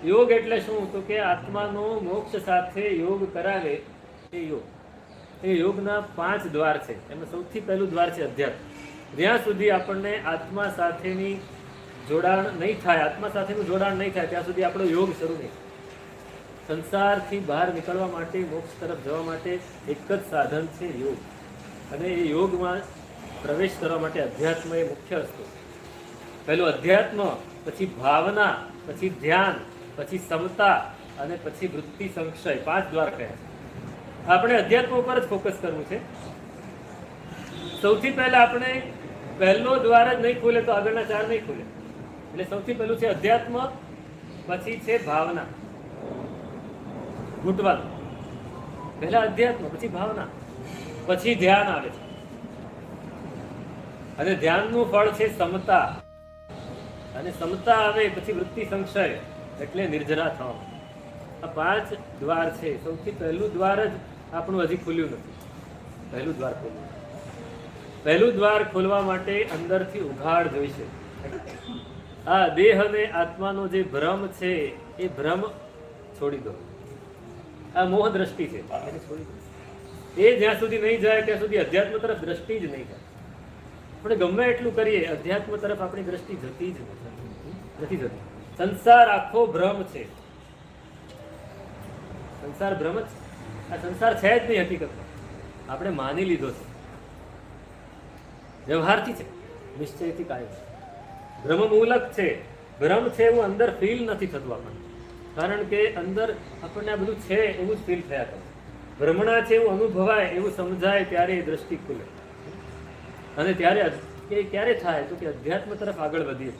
યોગ એટલે શું? તો કે આત્માનો મોક્ષ સાથે યોગ કરાવે એ યોગ. એ યોગના 5 દ્વાર છે. એમાં સૌથી પહેલું દ્વાર છે અધ્યાત્મ. જ્યાં સુધી આપણને આત્મા સાથેની જોડાણ નહીં થાય, આત્મા સાથેનું જોડાણ નહીં થાય, ત્યાં સુધી આપણો યોગ શરૂ નહીં. સંસારથી બહાર નીકળવા માટે, મોક્ષ તરફ જવા માટે એક જ સાધન છે યોગ. અને એ યોગમાં પ્રવેશ કરવા માટે અધ્યાત્મ એ મુખ્ય વસ્તુ. પહેલું અધ્યાત્મ, પછી ભાવના, પછી ધ્યાન, પછી સમતા અને પછી વૃત્તિ સંક્ષય. 5 દ્વાર કહે છે. આપણે અધ્યાત્મ ઉપર જ ફોકસ કરવું છે. સૌથી પહેલા આપણે પહેલો દ્વાર જ નહીં ખુલે તો આગળના 4 નહીં ખુલે. એટલે સૌથી પહેલું છે અધ્યાત્મ, પછી છે ભાવના. ઘૂંટવાનું. પહેલા અધ્યાત્મ, પછી ભાવના, પછી ધ્યાન આવે છે. અને ધ્યાનનું ફળ છે સમતા. અને સમતા આવે પછી વૃત્તિ સંક્ષય, એટલે નિર્જરા થવા. આ 5 દ્વાર છે. સૌથી પહેલું દ્વાર જ આપણું હજી ખુલ્યું નથી. પહેલું દ્વાર ખોલવું. પહેલું દ્વાર ખોલવા માટે અંદરથી ઉઘાડ જોઈશે. આ દેહ અને આત્માનો જે ભ્રમ છે એ ભ્રમ છોડી દો. આ મોહ દ્રષ્ટિ છે, એને છોડી દો. એ જ્યાં સુધી નહીં જાય ત્યાં સુધી અધ્યાત્મ તરફ દ્રષ્ટિ જ નહીં જાય. આપણે ગમે એટલું કરીએ, અધ્યાત્મ તરફ આપણી દ્રષ્ટિ જતી જ નથી જતી. સંસાર આખો ભ્રમ છે. સંસાર ભ્રમ જ. આ સંસાર છે જ નહીં હકીકતમાં. આપણે માની લીધો છે. વ્યવહારથી છે, નિશ્ચયથી કાંઈ. ભ્રમ મૂલક છે. ભ્રમ છે એવું અંદર ફીલ નથી થતું આપણને. કારણ કે અંદર આપણને આ બધું છે એવું જ ફીલ થયા કરે. ભ્રમણા છે એવું અનુભવાય, એવું સમજાય ત્યારે એ દ્રષ્ટિ ખુલે. અને ત્યારે એ ક્યારે થાય? તો કે અધ્યાત્મ તરફ આગળ વધીએ.